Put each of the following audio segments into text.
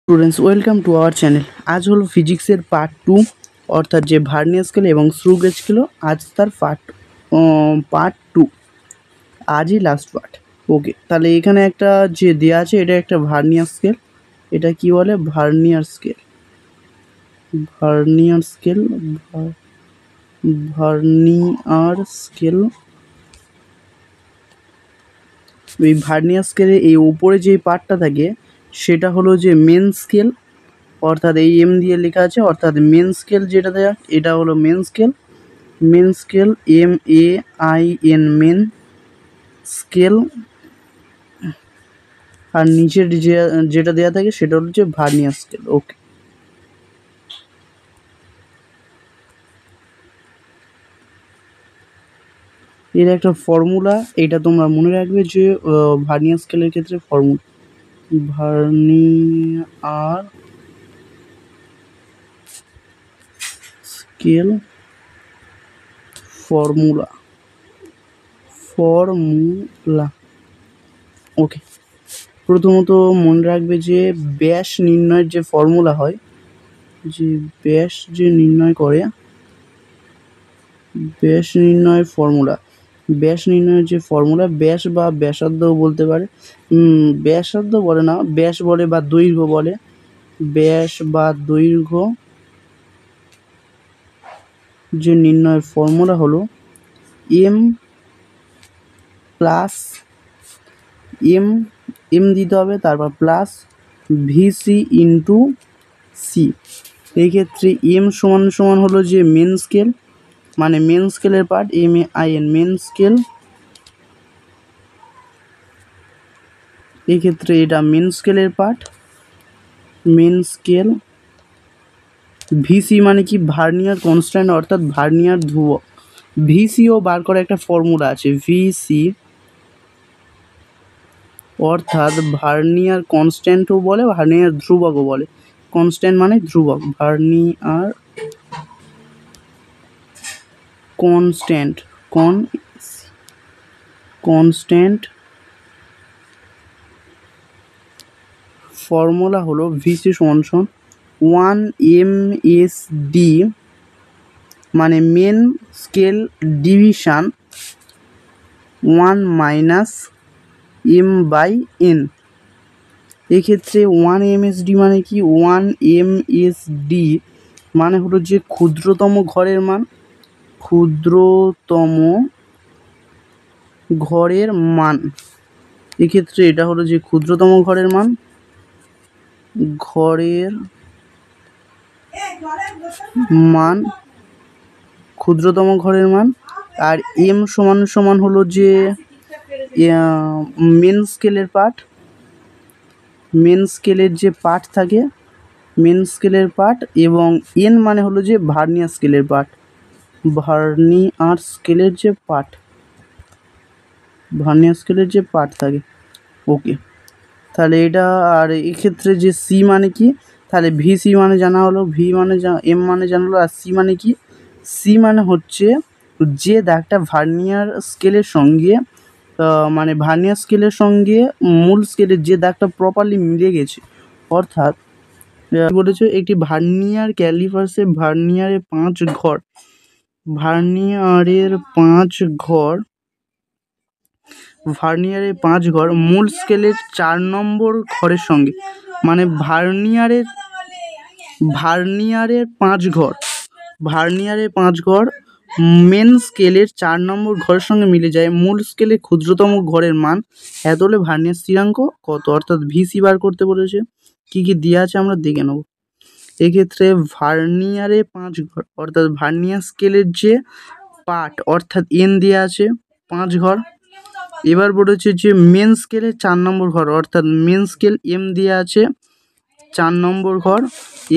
Students, welcome to our channel. আজ হলো ফিজিক্সের পার্ট 2, অর্থাৎ যে ভার্নিয়ার স্কেল এবং স্ক্রু গেজ ছিল, আজ তার পার্ট 2, আজই লাস্ট পার্ট। ওকে, তাহলে এখানে একটা যে দেওয়া আছে, এটা একটা ভার্নিয়ার স্কেল। এটা কি বলে? Vernier scale. Vernier scale, vernier scale. এই ভার্নিয়ার স্কেলে এই উপরে যে পার্টটা থাকে সেটা হলো যে মেন স্কেল, অর্থাৎ এই এম দিয়ে লেখা আছে, অর্থাৎ মেন স্কেল যেটা দেয়া, এটা হলো main scale. Main scale, MAIN, main scale. আর নিচের যেটা দেওয়া থাকে সেটা হচ্ছে ভার্নিয়ার স্কেল। ওকে, এর একটা ফর্মুলা, এটা তোমরা মনে রাখবে যে ভার্নিয়ার স্কেলের ক্ষেত্রে ফর্মুলা, ভার্নিয়ার স্কেল ফর্মুলা। ওকে, প্রথমত মনে রাখবে যে ব্যাস নির্ণয়ের যে ফর্মুলা হয়, যে ব্যাস যে নির্ণয় করে, ব্যাস নির্ণয়ের যে ফর্মুলা, ব্যাস বা ব্যাসার্ধও বলতে পারে, ব্যাসার্ধ বলে না, ব্যাস বলে বা দৈর্ঘ্য বলে। ব্যাস বা দৈর্ঘ্য যে নির্ণয়ের ফর্মুলা হলো এম প্লাস এম দিতে হবে, তারপর প্লাস ভিসি ইন্টু সি। এই ক্ষেত্রে এম সমান সমান হলো যে মেন স্কেল, মানে মেন স্কেলের পার্ট, MAIN, মেন স্কেল। এই ক্ষেত্রে এটা মেন স্কেলের পার্ট, মেন স্কেল। ভিসি মানে কি? ভার্নিয়ার কনস্ট্যান্ট, অর্থাৎ ভার্নিয়ার ধ্রুবক। ভিসিও বার করা একটা ফর্মুলা আছে, ভিসি অর্থাৎ ভার্নিয়ার কনস্ট্যান্টও বলে, ভার্নিয়ার ধ্রুবকও বলে। কনস্ট্যান্ট মানে ধ্রুবক, ভার্নিয়ার কনস্ট্যান্ট ফর্মুলা হলো ভিসি সমান 1 MSD, মানে main scale division 1 minus M/N। এক্ষেত্রে 1 MSD মানে কি? 1 MSD মানে হলো যে ক্ষুদ্রতম ঘরের মান, ক্ষুদ্রতম ঘরের মান। এক্ষেত্রে এটা হলো যে ক্ষুদ্রতম ঘরের মান, ক্ষুদ্রতম ঘরের মান। আর এম সমান সমান হলো যে মেন স্কেলের পার্ট, মেন স্কেলের যে পার্ট থাকে, মেন স্কেলের পার্ট, এবং এন মানে হলো যে ভার্নিয়ার স্কেলের পার্ট, ভার্নিয়ার স্কেলের যে পার্ট থাকে। ওকে, তাহলে এটা। আর এক্ষেত্রে যে সি মানে কি? তাহলে ভিসি মানে জানা হলো, এম মানে জানা হলো, আর সি মানে কি? সি মানে হচ্ছে যে দাগটা ভার্নিয়ার স্কেলের সঙ্গে, মানে ভার্নিয়ার স্কেলের সঙ্গে মূল স্কেলের যে দাগটা প্রপারলি মিলে গেছে, অর্থাৎ বলেছে একটি ভার্নিয়ার ক্যালিপার্সে ভার্নিয়ারের 5 ঘর মূল স্কেলের 4 নম্বর ঘরের সঙ্গে, মানে ভার্নিয়ারের 5 ঘর মেন স্কেলের 4 নম্বর ঘরের সঙ্গে মিলে যায়, মূল স্কেলের ক্ষুদ্রতম ঘরের মান এত হলে ভার্নিয়ার স্থিরাঙ্ক কত, অর্থাৎ ভিসি বার করতে বলেছে। কি কি দেওয়া আছে আমরা দেখে নেব। এক্ষেত্রে ভার্নিয়ারে 5 ঘর, অর্থাৎ ভার্নিয়ার স্কেলের যে পার্ট, অর্থাৎ এন দেওয়া আছে 5 ঘর। এবার বলেছে যে মেন স্কেলের 4 নম্বর ঘর, অর্থাৎ মেন স্কেল এম দেওয়া আছে 4 নম্বর ঘর,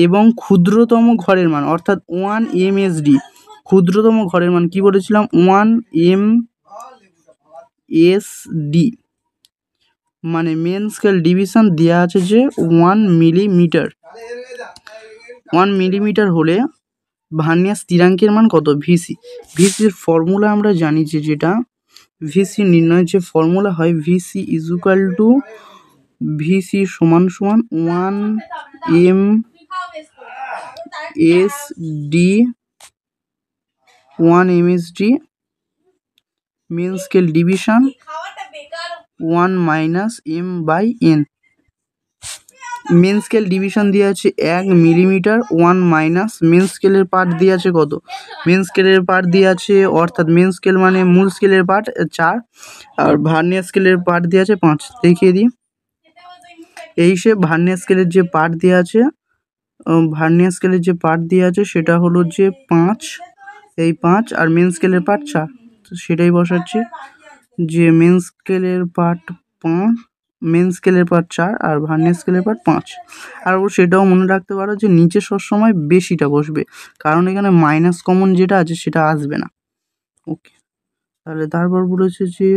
এবং ক্ষুদ্রতম ঘরের মান, অর্থাৎ 1 MSD। ক্ষুদ্রতম ঘরের মান কি বলেছিলাম? 1 MSD, মানে মেন স্কেল ডিভিশন দেওয়া আছে যে 1 মিলিমিটার। 1 মিলিমিটার হলে ভার্নিয়ার স্থিরাঙ্কের মান কত? ভিসি। ভিসির ফর্মুলা আমরা জানি যে, যেটা ভিসি নির্ণয়ের যে ফর্মুলা হয়, VC is equal to VC সমান সমান 1 MSD 1 MSD main scale division 1 - M/N। Main scale division দিয়ে আছে 1 মিলিমিটার, 1 - মেন স্কেলের পার্ট দিয়ে আছে কত? মেন স্কেলের পার্ট দিয়ে আছে, অর্থাৎ মেন স্কেল মানে মূল স্কেলের পার্ট 4, আর ভার্নিয়ার স্কেলের পার্ট দিয়ে আছে 5। দেখিয়ে দিই এই সে ভার্নিয়ার স্কেলের যে পার্ট দিয়ে আছে, ভার্নিয়ার স্কেলের যে পার্ট দিয়ে আছে সেটা হলো যে 5, এই 5, আর মেন স্কেলের পার্ট 4। তো সেটাই বসাচ্ছি যে মেন স্কেলের পার্ট 5, মেন স্কেলের পার্ট 4 আর ভার্নিয়ার স্কেলের পার্ট 5। আর সেটাও মনে রাখতে পারো যে নিচে সবসময় বেশিটা বসবে, কারণ এখানে মাইনাস কমন যেটা আছে সেটা আসবে না। ওকে, তাহলে তারপর বলেছে যে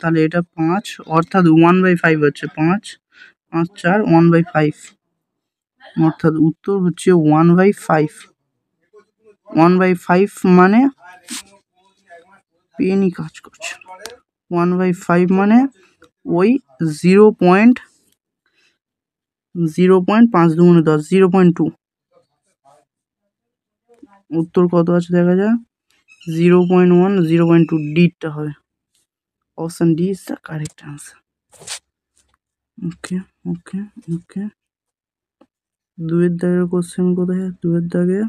তাহলে এটা 5, অর্থাৎ 1/5 হচ্ছে 5, 5 4 1/5, অর্থাৎ উত্তর হচ্ছে 1/5। 1/5 মানে পেনই কাজ করছে। 1/5 মানে ওই 0.5 দুগুণে 10, 0.2। উত্তর কত আছে দেখা যায়, 0.1, 0.2, ডিটা হবে। Option D is the correct answer. Okay okay okay, 2-এর দাগের কোশ্চেন কোথায়? 2-এর দাগে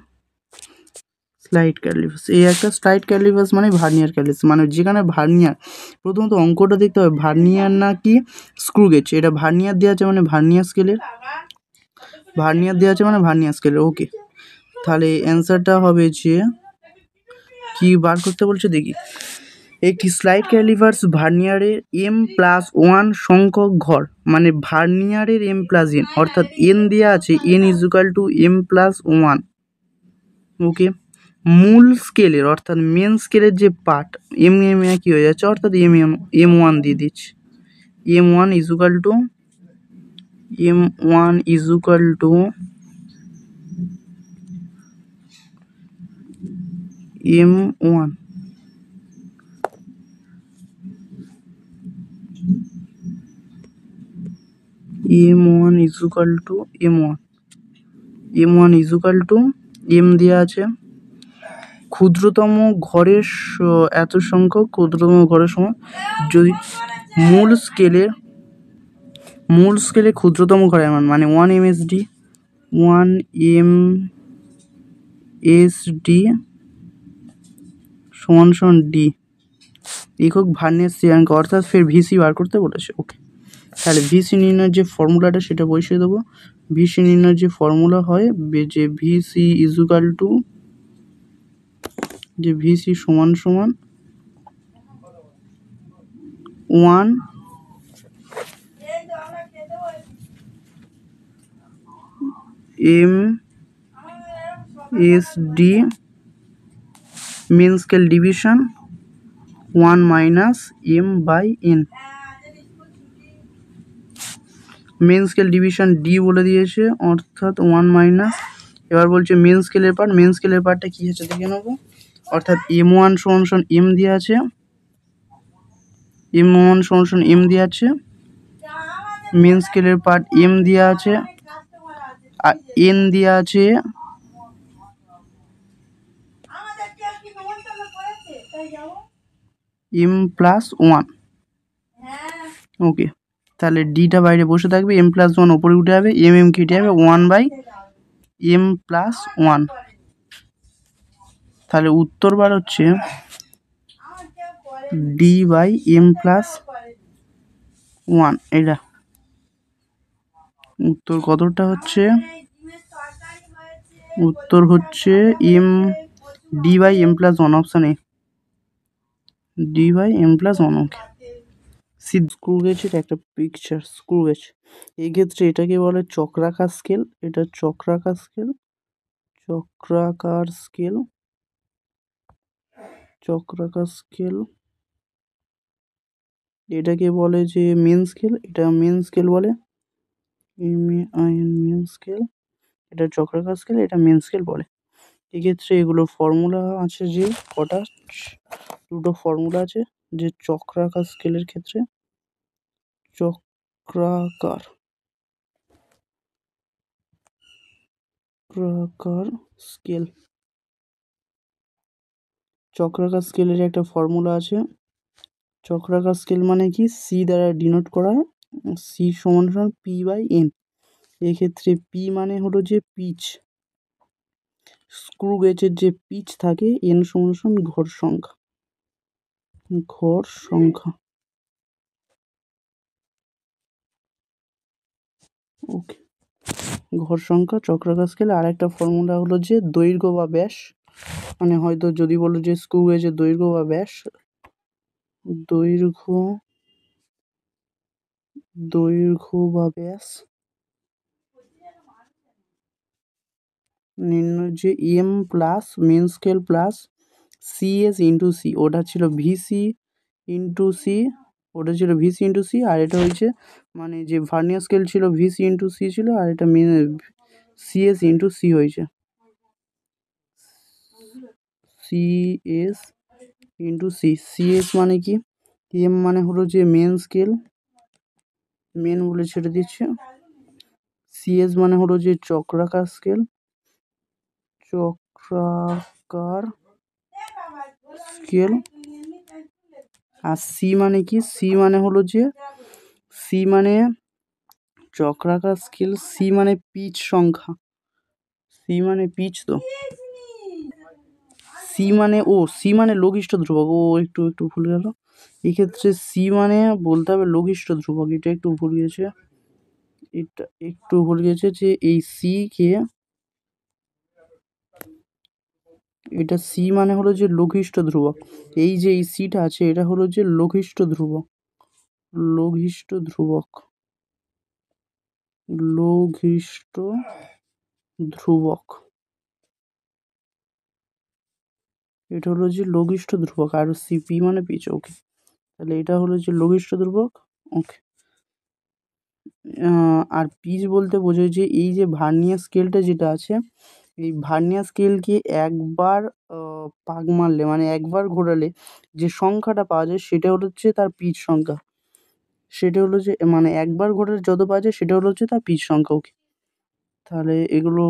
স্লাইড ক্যালিপাস। এই একটা স্লাইড ক্যালিপাস মানে ভার্নিয়ার ক্যালিপাস, মানে যেখানে ভার্নিয়ার, প্রথমত অঙ্কটা দেখতে হবে ভার্নিয়ার না কি স্ক্রু গেজ। এটা ভার্নিয়ার দেওয়া আছে মানে ভার্নিয়ার স্কেলের, ভার্নিয়ার দেওয়া আছে মানে ভার্নিয়ার স্কেলের। ওকে, তাহলে অ্যান্সারটা হবে যে কি বার করতে বলছে দেখি। একটি স্লাইড ক্যালিপার্স ভার্নিয়ারের M+1 সংখ্যক ঘর, মানে ভার্নিয়ারের M+N, অর্থাৎ N দেওয়া আছে, N = M+1। ওকে, মূল স্কেলের অর্থাৎ মেন স্কেলের যে পার্ট কি হয়ে যাচ্ছে, অর্থাৎ M1 দিয়ে দিচ্ছি। M1 M1 M দেওয়া আছে। ক্ষুদ্রতম ঘরের এত সংখ্যক ক্ষুদ্রতম ঘরের সমান, যদি মূল স্কেলে ক্ষুদ্রতম ঘরের মান মানে 1 MSD সমান ডি, একক ভার্নিয়ার স্থিরাঙ্ক, অর্থাৎ ফের ভিসি বার করতে বলেছে। ওকে, তাহলে ভিসি নির্ণয়ের যে ফর্মুলাটা সেটা বসিয়ে দেবো। ভিসি নির্ণয়ের যে ফর্মুলা হয় যে ভিসি ইজুকাল টু, যে ভিসি সমান 1 MSD main scale division 1 - M/N। Main scale ডিভিশন ডি বলে দিয়েছে, অর্থাৎ 1 - এবার বলছে মেন স্কেলের পার্ট, মেন স্কেলের পার্টটা কী আছে দেখে নেবো। অর্থাৎ M1 = M দিয়ে আছে, M1 = M দিয়ে আছে, মেন স্কেলের পার্ট M দেওয়া আছে, আর N দেওয়া আছে M+1। ওকে, তাহলে ডিটা বাইরে বসে থাকবে, M+1 ওপরে উঠে যাবে, কেটে যাবে, 1/M+1। তাহলে উত্তর বার হচ্ছে D/M+1। এটা উত্তর কতটা হচ্ছে, উত্তর হচ্ছে D/M+1, option A, D/M+1। Okay, screw গেজের একটা পিকচার, স্ক্রু গেজ। এই ক্ষেত্রে এটাকে বলে চক্রাকার স্কেল, এটা চক্রাকার স্কেল, চক্রাকার স্কেল, চক্রাকার স্কেল। এটাকে বলে যে মেন স্কেল, এটা মেন স্কেল বলে, মেন স্কেল। এটা চক্রাকার স্কেল, এটা মেন স্কেল বলে। এক্ষেত্রে এগুলো ফর্মুলা আছে যে কটা, দুটো ফর্মুলা আছে যে চক্রাকার স্কেলের ক্ষেত্রে। চক্রাকার চক্রাকার স্কেল। চক্রাকার স্কেলের একটা ফর্মুলা আছে। চক্রাকার স্কেল মানে কি, সি দ্বারা ডিনোট করা, সি সমান সমান পি বাই এন। এক্ষেত্রে পি মানে হলো যে পিচ, স্ক্রু গেজের যে পিচ থাকে, এন সমান সমান ঘর সংখ্যা, ঘর সংখ্যা। ওকে, ঘর সংখ্যা চক্রাকার স্কেল। আর একটা ফর্মুলা হলো যে দৈর্ঘ্য বা ব্যাস, মানে হয়তো যদি বলো যে স্ক্রু গেজের দৈর্ঘ্য বা ব্যাস, দৈর্ঘ্য বা ব্যাস নির্ণয় যে M plus main scale plus CS into C, ওটা ছিল ভিসি ইন্টু সি, ওটা ছিল ভিসি ইন্টু সি। আর এটা হয়েছে মানে যে ভার্নিয়ার স্কেল ছিল ভিসি ইন্টু সি ছিল, আর এটা মেন সিএস ইন্টু সি হয়েছে, সিএস ইন্টু সি। সিএস মানে কি, এম মানে হলো যে মেন স্কেল, মেন বলে ছেড়ে দিচ্ছে। সিএস মানে হলো যে চক্রাকার স্কেল, চক্রাকার স্কেল। আর সি মানে কি, সি মানে হলো যে, সি মানে চক্রাকার স্কেল, সি মানে পিচ সংখ্যা, সি মানে পিচ তো, সি মানে সি মানে লঘিষ্ঠ ধ্রুবক, একটু একটু ভুল গেল এক্ষেত্রে। সি মানে বলতে হবে লঘিষ্ঠ ধ্রুবক, এটা একটু ভুল গেছে, এটা একটু ভুল গেছে যে এই সি কে, এটা সি মানে হলো যে লঘিষ্ঠ ধ্রুবক, এই যে এই সিটা আছে এটা হলো যে লঘিষ্ঠ ধ্রুবক, লঘিষ্ঠ ধ্রুবক, লঘিষ্ঠ ধ্রুবক, এটা হলো যে লঘিষ্ঠ ধ্রুবক। আর সিপি মানে পিচ। ওকে, তাহলে এটা হলো যে লঘিষ্ঠ ধ্রুবক। ওকে, আর পিচ বলতে বোঝায় যে এই যে ভার্নিয়ার স্কেলটা যেটা আছে, এই ভার্নিয়ার স্কেলকে একবার পাক মারলে, মানে একবার ঘোরালে যে সংখ্যাটা পাওয়া যায় সেটা হচ্ছে তার পিচ সংখ্যা, সেটা হলো যে মানে একবার ঘোরালে যত পাওয়া যায় সেটা হলো হচ্ছে তার পিচ সংখ্যা। ওকে, তাহলে এগুলো